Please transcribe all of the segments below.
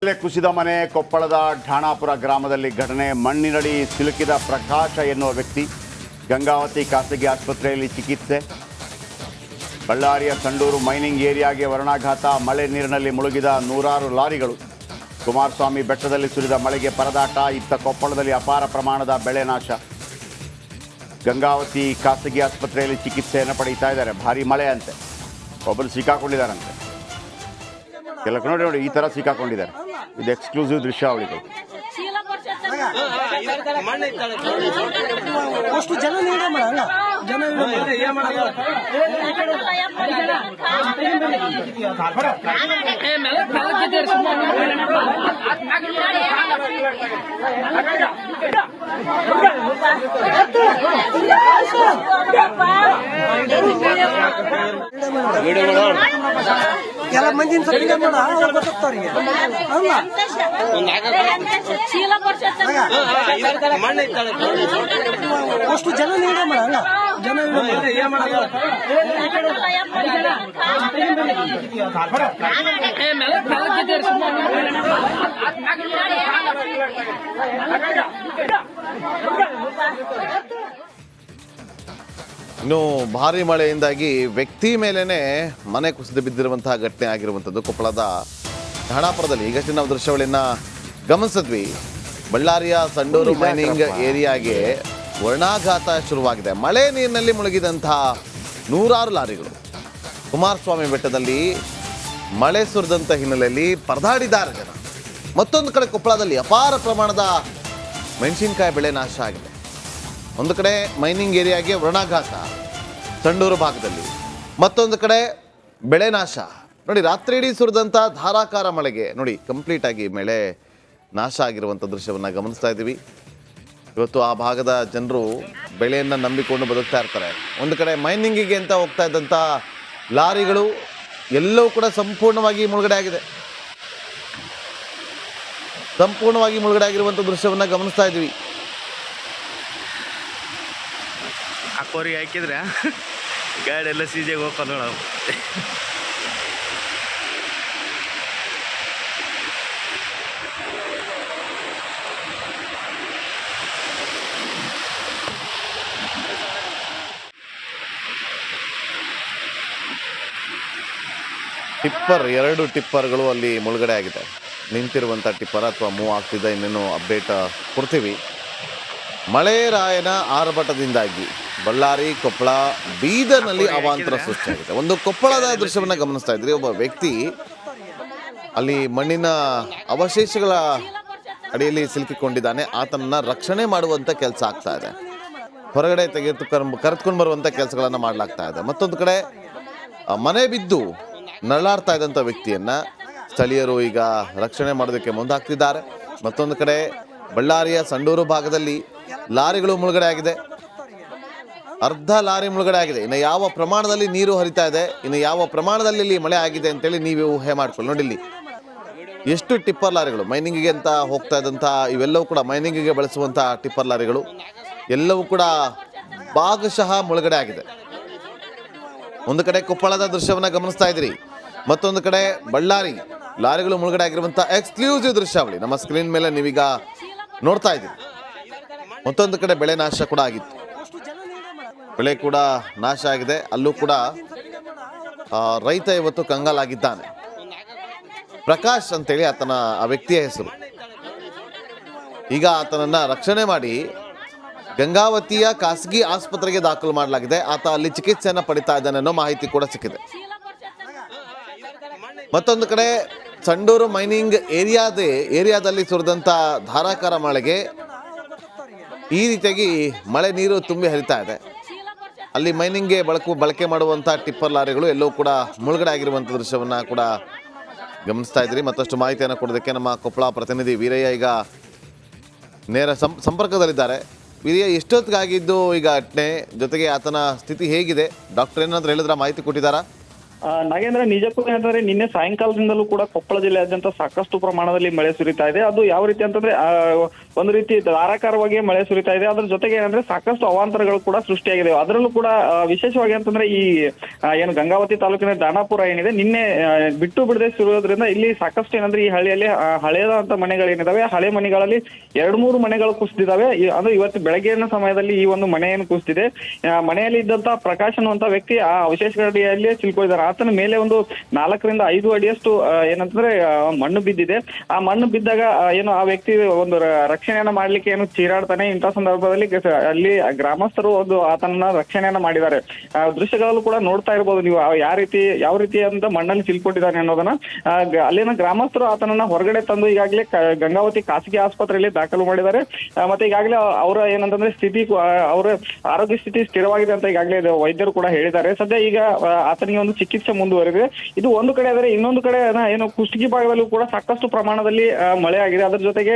ಕುಸಿದ ಮನೆ ಕೊಪ್ಪಳದ ಠಾಣಾಪುರ ಗ್ರಾಮದಲ್ಲಿ ಘಟನೆ. ಮಣ್ಣಿನಡಿ ಸಿಲುಕಿದ ಪ್ರಕಾಶ ಎನ್ನುವ ವ್ಯಕ್ತಿ ಗಂಗಾವತಿ ಖಾಸಗಿ ಆಸ್ಪತ್ರೆಯಲ್ಲಿ ಚಿಕಿತ್ಸೆ. ಬಳ್ಳಾರಿಯ ಸಂಡೂರು ಮೈನಿಂಗ್ ಏರಿಯಾಗೆ ವರುಣಾಘಾತ. ಮಳೆ ನೀರಿನಲ್ಲಿ ಮುಳುಗಿದ ನೂರಾರು ಲಾರಿಗಳು. ಕುಮಾರಸ್ವಾಮಿ ಬೆಟ್ಟದಲ್ಲಿ ಸುರಿದ ಮಳೆಗೆ ಪರದಾಟ. ಇತ್ತ ಕೊಪ್ಪಳದಲ್ಲಿ ಅಪಾರ ಪ್ರಮಾಣದ ಬೆಳೆ ನಾಶ. ಗಂಗಾವತಿ ಖಾಸಗಿ ಆಸ್ಪತ್ರೆಯಲ್ಲಿ ಚಿಕಿತ್ಸೆಯನ್ನು ಪಡೀತಾ ಇದ್ದಾರೆ. ಭಾರಿ ಮಳೆ ಅಂತೆ, ಒಬ್ಬರು ಸಿಕ್ಕಾಕೊಂಡಿದ್ದಾರಂತೆ. ಕೆಲವು ನೋಡಿ ಈ ಥರ ಸಿಕ್ಕಾಕೊಂಡಿದ್ದಾರೆ. ಇದು ಎಕ್ಸ್ಕ್ಲೂಸಿವ್ ದೃಶ್ಯಾವಳಿಗಳು. ಎಲ್ಲ ಮಂದಿನ ಅಷ್ಟು ಜನ ನೀಡೇ ಮಾಡಲ್ಲ. ಜನ ಇನ್ನು ಭಾರಿ ಮಳೆಯಿಂದಾಗಿ ವ್ಯಕ್ತಿ ಮೇಲೇನೆ ಮನೆ ಕುಸಿದು ಬಿದ್ದಿರುವಂತಹ ಘಟನೆ ಆಗಿರುವಂಥದ್ದು ಕೊಪ್ಪಳದ ಠಾಣಾಪುರದಲ್ಲಿ. ಈಗಷ್ಟೇ ನಾವು ದೃಶ್ಯಾವಳಿಯನ್ನು ಗಮನಿಸಿದ್ವಿ. ಬಳ್ಳಾರಿಯ ಸಂಡೂರು ಮೈನಿಂಗ್ ಏರಿಯಾಗೆ ವರ್ಣಾಘಾತ ಶುರುವಾಗಿದೆ. ಮಳೆ ನೀರಿನಲ್ಲಿ ಮುಳುಗಿದಂತಹ ನೂರಾರು ಲಾರಿಗಳು. ಕುಮಾರಸ್ವಾಮಿ ಬೆಟ್ಟದಲ್ಲಿ ಮಳೆ ಸುರಿದಂಥ ಹಿನ್ನೆಲೆಯಲ್ಲಿ ಪರದಾಡಿದ್ದಾರೆ ಜನ. ಮತ್ತೊಂದು ಕಡೆ ಕೊಪ್ಪಳದಲ್ಲಿ ಅಪಾರ ಪ್ರಮಾಣದ ಮೆಣಸಿನಕಾಯಿ ಬೆಳೆ ನಾಶ ಆಗಿದೆ. ಒಂದು ಕಡೆ ಮೈನಿಂಗ್ ಏರಿಯಾಗೆ ವರ್ಣಾಘಾತ ಸಂಡೂರು ಭಾಗದಲ್ಲಿ, ಮತ್ತೊಂದು ಕಡೆ ಬೆಳೆ ನಾಶ. ನೋಡಿ, ರಾತ್ರಿ ಇಡೀ ಸುರಿದಂಥ ಧಾರಾಕಾರ ಮಳೆಗೆ ನೋಡಿ ಕಂಪ್ಲೀಟಾಗಿ ಮಳೆ ನಾಶ ಆಗಿರುವಂಥ ದೃಶ್ಯವನ್ನು ಗಮನಿಸ್ತಾ ಇದ್ದೀವಿ. ಇವತ್ತು ಆ ಭಾಗದ ಜನರು ಬೆಳೆಯನ್ನು ನಂಬಿಕೊಂಡು ಬದುಕ್ತಾ ಇರ್ತಾರೆ. ಒಂದು ಕಡೆ ಮೈನಿಂಗಿಗೆ ಅಂತ ಹೋಗ್ತಾ ಇದ್ದಂಥ ಲಾರಿಗಳು ಎಲ್ಲವೂ ಕೂಡ ಸಂಪೂರ್ಣವಾಗಿ ಮುಳುಗಡೆ ಆಗಿದೆ. ಸಂಪೂರ್ಣವಾಗಿ ಮುಳುಗಡೆ ಆಗಿರುವಂಥ ದೃಶ್ಯವನ್ನು ಗಮನಿಸ್ತಾ ಇದ್ದೀವಿ. ಅಕ್ಕೋರಿಗೆ ಹಾಕಿದ್ರೆ ಗಾಡಿ ಎಲ್ಲ ಸೀಜೆಗೆ ಹೋಗ್ಕೊಂಡು ನಾವು ಟಿಪ್ಪರ್, 2 ಟಿಪ್ಪರ್ಗಳು ಅಲ್ಲಿ ಮುಳುಗಡೆ ಆಗಿದೆ. ನಿಂತಿರುವಂಥ ಟಿಪ್ಪರ್ ಅಥವಾ ಮೂವ್ ಆಗ್ತಿದ್ದ ಇನ್ನೇನು ಅಪ್ಡೇಟ್ ಕೊಡ್ತೀವಿ. ಮಳೆ ರಾಯನ ಆರ್ಭಟದಿಂದಾಗಿ ಬಳ್ಳಾರಿ, ಕೊಪ್ಪಳ, ಬೀದರ್ನಲ್ಲಿ ಅವಾಂತರ ಸೃಷ್ಟಿಯಾಗಿದೆ. ಒಂದು ಕೊಪ್ಪಳದ ದೃಶ್ಯವನ್ನು ಗಮನಿಸ್ತಾ ಇದ್ರಿ. ಒಬ್ಬ ವ್ಯಕ್ತಿ ಅಲ್ಲಿ ಮಣ್ಣಿನ ಅವಶೇಷಗಳ ಅಡಿಯಲ್ಲಿ ಸಿಲುಕಿಕೊಂಡಿದ್ದಾನೆ. ಆತನನ್ನ ರಕ್ಷಣೆ ಮಾಡುವಂಥ ಕೆಲಸ ಆಗ್ತಾ ಇದೆ. ಹೊರಗಡೆ ಕರೆದುಕೊಂಡು ಬರುವಂಥ ಕೆಲಸಗಳನ್ನು ಮಾಡಲಾಗ್ತಾ ಇದೆ. ಮತ್ತೊಂದು ಕಡೆ ಮನೆ ಬಿದ್ದು ನರಳಾಡ್ತಾ ಇದ್ದಂಥ ವ್ಯಕ್ತಿಯನ್ನು ಸ್ಥಳೀಯರು ಈಗ ರಕ್ಷಣೆ ಮಾಡೋದಕ್ಕೆ ಮುಂದಾಗ್ತಿದ್ದಾರೆ. ಮತ್ತೊಂದು ಕಡೆ ಬಳ್ಳಾರಿಯ ಸಂಡೂರು ಭಾಗದಲ್ಲಿ ಲಾರಿಗಳು ಮುಳುಗಡೆ ಆಗಿದೆ. ಅರ್ಧ ಲಾರಿ ಮುಳುಗಡೆ ಆಗಿದೆ. ಇನ್ನು ಯಾವ ಪ್ರಮಾಣದಲ್ಲಿ ನೀರು ಹರಿತಾ ಇದೆ, ಇನ್ನು ಯಾವ ಪ್ರಮಾಣದಲ್ಲಿ ಇಲ್ಲಿ ಮಳೆ ಆಗಿದೆ ಅಂತೇಳಿ ನೀವು ಊಹೆ ಮಾಡ್ಕೊಳ್ಳಿ. ನೋಡಿ, ಇಲ್ಲಿ ಎಷ್ಟು ಟಿಪ್ಪರ್ ಲಾರಿಗಳು ಮೈನಿಂಗಿಗೆ ಅಂತ ಹೋಗ್ತಾ ಇದ್ದಂಥ ಇವೆಲ್ಲವೂ ಕೂಡ ಮೈನಿಂಗಿಗೆ ಬಳಸುವಂಥ ಟಿಪ್ಪರ್ ಲಾರಿಗಳು ಎಲ್ಲವೂ ಕೂಡ ಭಾಗಶಃ ಮುಳುಗಡೆ ಆಗಿದೆ. ಒಂದು ಕಡೆ ಕೊಪ್ಪಳದ ದೃಶ್ಯವನ್ನು ಗಮನಿಸ್ತಾ ಇದ್ದೀರಿ, ಮತ್ತೊಂದು ಕಡೆ ಬಳ್ಳಾರಿ ಲಾರಿಗಳು ಮುಳುಗಡೆ ಆಗಿರುವಂಥ ಎಕ್ಸ್ಕ್ಲೂಸಿವ್ ದೃಶ್ಯಾವಳಿ ನಮ್ಮ ಸ್ಕ್ರೀನ್ ಮೇಲೆ ನೀವೀಗ ನೋಡ್ತಾ ಇದ್ದೀರಿ. ಮತ್ತೊಂದು ಕಡೆ ಬೆಳೆ ನಾಶ ಕೂಡ ಆಗಿತ್ತು. ಬೆಳೆ ಕೂಡ ನಾಶ ಆಗಿದೆ. ಅಲ್ಲೂ ಕೂಡ ರೈತ ಇವತ್ತು ಕಂಗಾಲಾಗಿದ್ದಾನೆ. ಪ್ರಕಾಶ್ ಅಂತೇಳಿ ಆ ವ್ಯಕ್ತಿಯ ಹೆಸರು. ಈಗ ಆತನನ್ನ ರಕ್ಷಣೆ ಮಾಡಿ ಗಂಗಾವತಿಯ ಖಾಸಗಿ ಆಸ್ಪತ್ರೆಗೆ ದಾಖಲು ಮಾಡಲಾಗಿದೆ. ಆತ ಅಲ್ಲಿ ಚಿಕಿತ್ಸೆಯನ್ನು ಪಡಿತಾ ಇದ್ದಾನೆ ಅನ್ನೋ ಮಾಹಿತಿ ಕೂಡ ಸಿಕ್ಕಿದೆ. ಮತ್ತೊಂದು ಕಡೆ ಸಂಡೂರು ಮೈನಿಂಗ್ ಏರಿಯಾದಲ್ಲಿ ಸುರಿದಂಥ ಧಾರಾಕಾರ ಮಳೆಗೆ ಈ ರೀತಿಯಾಗಿ ಮಳೆ ನೀರು ತುಂಬಿ ಹರಿತಾ ಇದೆ. ಅಲ್ಲಿ ಮೈನಿಂಗ್ಗೆ ಬಳಕೆ ಮಾಡುವಂಥ ಟಿಪ್ಪರ್ ಲಾರಿಗಳು ಎಲ್ಲವೂ ಕೂಡ ಮುಳುಗಡೆ ಆಗಿರುವಂಥ ದೃಶ್ಯವನ್ನು ಕೂಡ ಗಮನಿಸ್ತಾ ಇದ್ದೀರಿ. ಮತ್ತಷ್ಟು ಮಾಹಿತಿಯನ್ನು ಕೊಡೋದಕ್ಕೆ ನಮ್ಮ ಕೊಪ್ಪಳ ಪ್ರತಿನಿಧಿ ವೀರಯ್ಯ ಈಗ ನೇರ ಸಂಪರ್ಕದಲ್ಲಿದ್ದಾರೆ. ವೀರಯ್ಯ, ಎಷ್ಟೊತ್ತಿಗಾಗಿದ್ದು ಈಗ ಘಟನೆ, ಜೊತೆಗೆ ಆತನ ಸ್ಥಿತಿ ಹೇಗಿದೆ? ಡಾಕ್ಟರ್ ಏನಾದರೂ ಹೇಳಿದ್ರ, ಮಾಹಿತಿ ಕೊಟ್ಟಿದ್ದಾರಾ? ನಾಗೇಂದ್ರ, ನಿಜಕ್ಕೂ ಅಂತಂದ್ರೆ ನಿನ್ನೆ ಸಾಯಂಕಾಲದಿಂದಲೂ ಕೂಡ ಕೊಪ್ಪಳ ಜಿಲ್ಲೆಯಾದ್ಯಂತ ಸಾಕಷ್ಟು ಪ್ರಮಾಣದಲ್ಲಿ ಮಳೆ ಸುರಿತಾ ಇದೆ. ಅದು ಯಾವ ರೀತಿ ಅಂತಂದ್ರೆ ಒಂದು ರೀತಿ ಧಾರಾಕಾರವಾಗಿ ಮಳೆ ಸುರಿತಾ ಇದೆ. ಅದ್ರ ಜೊತೆಗೆ ಏನಂದ್ರೆ ಸಾಕಷ್ಟು ಅವಾಂತರಗಳು ಕೂಡ ಸೃಷ್ಟಿಯಾಗಿದೆ. ಅದರಲ್ಲೂ ಕೂಡ ವಿಶೇಷವಾಗಿ ಅಂತಂದ್ರೆ ಈ ಏನು ಗಂಗಾವತಿ ತಾಲೂಕಿನ ದಾನಾಪುರ ಏನಿದೆ, ನಿನ್ನೆ ಬಿಟ್ಟು ಬಿಡದೆ ಸುರಿಯೋದ್ರಿಂದ ಇಲ್ಲಿ ಸಾಕಷ್ಟು ಏನಂದ್ರೆ ಈ ಹಳ್ಳಿಯಲ್ಲಿ ಹಳೆಯದಂತ ಮನೆಗಳೇನಿದಾವೆ, ಹಳೆ ಮನೆಗಳಲ್ಲಿ 2-3 ಮನೆಗಳು ಕುಸಿದಿದ್ದಾವೆ. ಅದು ಇವತ್ತು ಬೆಳಗ್ಗಿನ ಸಮಯದಲ್ಲಿ ಈ ಒಂದು ಮನೆ ಏನು ಕುಸಿದಿದೆ, ಮನೆಯಲ್ಲಿ ಇದ್ದಂತ ಪ್ರಕಾಶ್ ಅನ್ನುವಂತ ವ್ಯಕ್ತಿ ಆ ಅವಶೇಷ ಗಡಿಯಲ್ಲೇ ಸಿಲ್ಕೊಂಡಿದ್ದಾರೆ. ಆತನ ಮೇಲೆ ಒಂದು 4 ರಿಂದ 5 ಅಡಿಯಷ್ಟು ಏನಂತಂದ್ರೆ ಮಣ್ಣು ಬಿದ್ದಿದೆ. ಆ ಮಣ್ಣು ಬಿದ್ದಾಗ ಏನು ಆ ವ್ಯಕ್ತಿ ಒಂದು ರಕ್ಷಣೆಯನ್ನ ಮಾಡ್ಲಿಕ್ಕೆ ಏನು ಚೀರಾಡ್ತಾನೆ. ಇಂಥ ಸಂದರ್ಭದಲ್ಲಿ ಅಲ್ಲಿ ಗ್ರಾಮಸ್ಥರು ಒಂದು ಆತನನ್ನ ರಕ್ಷಣೆಯನ್ನ ಮಾಡಿದ್ದಾರೆ. ದೃಶ್ಯಗಳಲ್ಲೂ ಕೂಡ ನೋಡ್ತಾ ಇರ್ಬೋದು ನೀವು ಯಾವ ರೀತಿ ಅಂತ ಮಣ್ಣಲ್ಲಿ ಸಿಲ್ಕೊಂಡಿದ್ದಾನೆ ಅನ್ನೋದನ್ನ. ಅಲ್ಲಿನ ಗ್ರಾಮಸ್ಥರು ಆತನನ್ನ ಹೊರಗಡೆ ತಂದು ಈಗಾಗಲೇ ಗಂಗಾವತಿ ಖಾಸಗಿ ಆಸ್ಪತ್ರೆಯಲ್ಲಿ ದಾಖಲು ಮಾಡಿದ್ದಾರೆ. ಮತ್ತೆ ಈಗಾಗಲೇ ಅವರ ಏನಂತಂದ್ರೆ ಅವರ ಆರೋಗ್ಯ ಸ್ಥಿತಿ ಸ್ಥಿರವಾಗಿದೆ ಅಂತ ಈಗಾಗಲೇ ವೈದ್ಯರು ಕೂಡ ಹೇಳಿದ್ದಾರೆ. ಸದ್ಯ ಈಗ ಆತನಿಗೆ ಒಂದು ಚಿಕಿತ್ಸೆ ಮುಂದುವರೆದಿದೆ. ಇದು ಒಂದು ಕಡೆ ಆದರೆ, ಇನ್ನೊಂದು ಕಡೆ ಏನು ಕುಷ್ಟಗಿ ಭಾಗದಲ್ಲೂ ಕೂಡ ಸಾಕಷ್ಟು ಪ್ರಮಾಣದಲ್ಲಿ ಮಳೆ ಆಗಿದೆ. ಅದರ ಜೊತೆಗೆ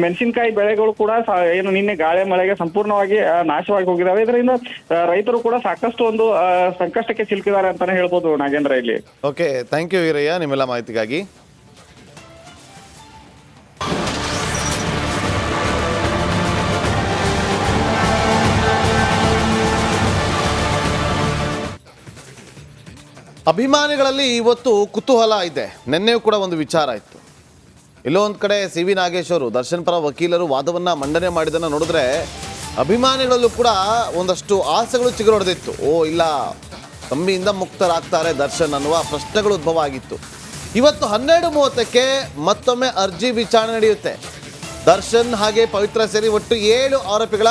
ಮೆಣಸಿನಕಾಯಿ ಬೆಳೆಗಳು ಕೂಡ ಏನು ನಿನ್ನೆ ಗಾಳಿ ಮಳೆಗೆ ಸಂಪೂರ್ಣವಾಗಿ ನಾಶವಾಗಿ ಹೋಗಿದ್ದಾವೆ. ಇದರಿಂದ ರೈತರು ಕೂಡ ಸಾಕಷ್ಟು ಒಂದು ಸಂಕಷ್ಟಕ್ಕೆ ಸಿಲುಕಿದ್ದಾರೆ ಅಂತಾನೆ ಹೇಳ್ಬೋದು ನಾಗೇಂದ್ರ ಇಲ್ಲಿ. ಓಕೆ, ಥ್ಯಾಂಕ್ ಯು ವೀರಯ್ಯ ನಿಮ್ಮೆಲ್ಲ ಮಾಹಿತಿಗಾಗಿ. ಅಭಿಮಾನಿಗಳಲ್ಲಿ ಇವತ್ತು ಕುತೂಹಲ ಇದೆ. ನಿನ್ನೆಯೂ ಕೂಡ ಒಂದು ವಿಚಾರ ಇತ್ತು. ಎಲ್ಲೋ ಒಂದು ಕಡೆ ಸಿ ವಿ ನಾಗೇಶ್ ಅವರು ದರ್ಶನ್ ಪರ ವಕೀಲರು ವಾದವನ್ನು ಮಂಡನೆ ಮಾಡಿದ್ದನ್ನು ನೋಡಿದ್ರೆ ಅಭಿಮಾನಿಗಳಲ್ಲೂ ಕೂಡ ಒಂದಷ್ಟು ಆಸೆಗಳು ಚಿಗುರೊಡೆದಿತ್ತು. ಇಲ್ಲ, ಕಂಬಿಯಿಂದ ಮುಕ್ತರಾಗ್ತಾರೆ ದರ್ಶನ್ ಅನ್ನುವ ಪ್ರಶ್ನೆಗಳು ಉದ್ಭವ ಆಗಿತ್ತು. ಇವತ್ತು 12:30ಕ್ಕೆ ಮತ್ತೊಮ್ಮೆ ಅರ್ಜಿ ವಿಚಾರಣೆ ನಡೆಯುತ್ತೆ. ದರ್ಶನ್ ಹಾಗೆ ಪವಿತ್ರ ಸೇರಿ ಒಟ್ಟು 7 ಆರೋಪಿಗಳ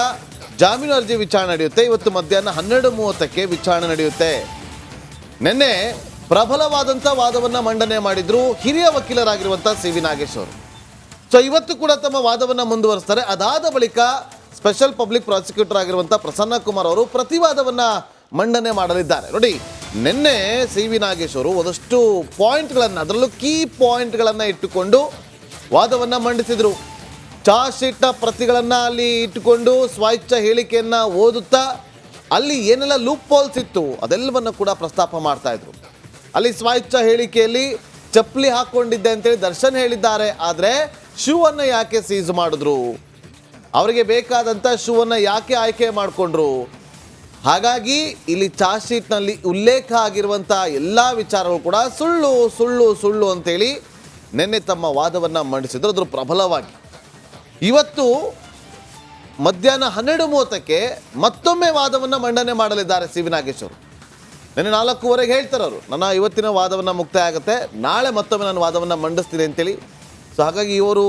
ಜಾಮೀನು ಅರ್ಜಿ ವಿಚಾರಣೆ ನಡೆಯುತ್ತೆ. ಇವತ್ತು ಮಧ್ಯಾಹ್ನ 12:30ಕ್ಕೆ ವಿಚಾರಣೆ ನಡೆಯುತ್ತೆ. ನಿನ್ನೆ ಪ್ರಬಲವಾದಂಥ ವಾದವನ್ನು ಮಂಡನೆ ಮಾಡಿದ್ರು ಹಿರಿಯ ವಕೀಲರಾಗಿರುವಂಥ ಸಿ ವಿ ನಾಗೇಶ್ ಅವರು. ಸೊ ಇವತ್ತು ಕೂಡ ತಮ್ಮ ವಾದವನ್ನು ಮುಂದುವರಿಸ್ತಾರೆ. ಅದಾದ ಬಳಿಕ ಸ್ಪೆಷಲ್ ಪಬ್ಲಿಕ್ ಪ್ರಾಸಿಕ್ಯೂಟರ್ ಆಗಿರುವಂಥ ಪ್ರಸನ್ನ ಕುಮಾರ್ ಅವರು ಪ್ರತಿವಾದವನ್ನು ಮಂಡನೆ ಮಾಡಲಿದ್ದಾರೆ. ನೋಡಿ, ನಿನ್ನೆ ಸಿ ವಿ ನಾಗೇಶ್ ಅವರು ಒಂದಷ್ಟು ಪಾಯಿಂಟ್ಗಳನ್ನು, ಅದರಲ್ಲೂ ಕೀ ಪಾಯಿಂಟ್ಗಳನ್ನು ಇಟ್ಟುಕೊಂಡು ವಾದವನ್ನು ಮಂಡಿಸಿದರು. ಚಾರ್ಜ್ ಶೀಟ್ನ ಪ್ರತಿಗಳನ್ನು ಅಲ್ಲಿ ಇಟ್ಟುಕೊಂಡು ಸ್ವಇಚ್ಛ ಹೇಳಿಕೆಯನ್ನು ಓದುತ್ತಾ ಅಲ್ಲಿ ಏನೆಲ್ಲ ಲೂಪ್ ಹೋಲ್ಸ್ ಇತ್ತು ಅದೆಲ್ಲವನ್ನು ಕೂಡ ಪ್ರಸ್ತಾಪ ಮಾಡ್ತಾ ಇದ್ರು. ಅಲ್ಲಿ ಸ್ವಇಚ್ಛ ಹೇಳಿಕೆಯಲ್ಲಿ ಚಪ್ಪಲಿ ಹಾಕ್ಕೊಂಡಿದ್ದೆ ಅಂತೇಳಿ ದರ್ಶನ್ ಹೇಳಿದ್ದಾರೆ. ಆದರೆ ಶೂವನ್ನು ಯಾಕೆ ಸೀಸ್ ಮಾಡಿದ್ರು, ಅವರಿಗೆ ಬೇಕಾದಂಥ ಶೂವನ್ನು ಯಾಕೆ ಆಯ್ಕೆ ಮಾಡಿಕೊಂಡ್ರು, ಹಾಗಾಗಿ ಇಲ್ಲಿ ಚಾರ್ಜ್ ಶೀಟ್ನಲ್ಲಿ ಉಲ್ಲೇಖ ಆಗಿರುವಂಥ ಎಲ್ಲ ವಿಚಾರಗಳು ಕೂಡ ಸುಳ್ಳು ಸುಳ್ಳು ಸುಳ್ಳು ಅಂತೇಳಿ ನಿನ್ನೆ ತಮ್ಮ ವಾದವನ್ನು ಮಂಡಿಸಿದ್ರು. ಅದ್ರ ಪ್ರಬಲವಾಗಿ ಇವತ್ತು ಮಧ್ಯಾಹ್ನ 12:30ಕ್ಕೆ ಮತ್ತೊಮ್ಮೆ ವಾದವನ್ನು ಮಂಡನೆ ಮಾಡಲಿದ್ದಾರೆ ಸಿ ವಿ ನಾಗೇಶ್ ಅವರು. ನಿನ್ನೆ 4:15 ಹೇಳ್ತಾರೆ ಅವರು, ನನ್ನ ಇವತ್ತಿನ ವಾದವನ್ನು ಮುಕ್ತಾಯ ಆಗುತ್ತೆ, ನಾಳೆ ಮತ್ತೊಮ್ಮೆ ನಾನು ವಾದವನ್ನು ಮಂಡಿಸ್ತೀನಿ ಅಂತೇಳಿ. ಸೊ ಹಾಗಾಗಿ ಇವರು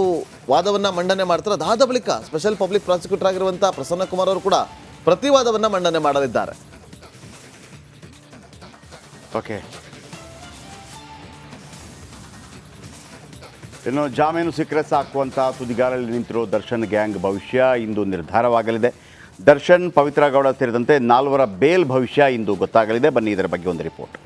ವಾದವನ್ನು ಮಂಡನೆ ಮಾಡ್ತಾರೆ. ಅದಾದ ಬಳಿಕ ಸ್ಪೆಷಲ್ ಪಬ್ಲಿಕ್ ಪ್ರಾಸಿಕ್ಯೂಟರ್ ಆಗಿರುವಂಥ ಪ್ರಸನ್ನ ಕುಮಾರ್ ಅವರು ಕೂಡ ಪ್ರತಿವಾದವನ್ನು ಮಂಡನೆ ಮಾಡಲಿದ್ದಾರೆ. ಓಕೆ, ಇನ್ನು ಜಾಮೀನು ಸಿಕ್ಕರೆ ಸಾಕುವಂಥ ತುದಿಗಾಲಲ್ಲಿ ನಿಂತಿರೋ ದರ್ಶನ್ ಗ್ಯಾಂಗ್ ಭವಿಷ್ಯ ಇಂದು ನಿರ್ಧಾರವಾಗಲಿದೆ. ದರ್ಶನ್, ಪವಿತ್ರ ಗೌಡ ಸೇರಿದಂತೆ 4 ಬೇಲ್ ಭವಿಷ್ಯ ಇಂದು ಗೊತ್ತಾಗಲಿದೆ. ಬನ್ನಿ ಇದರ ಬಗ್ಗೆ ಒಂದು ರಿಪೋರ್ಟ್.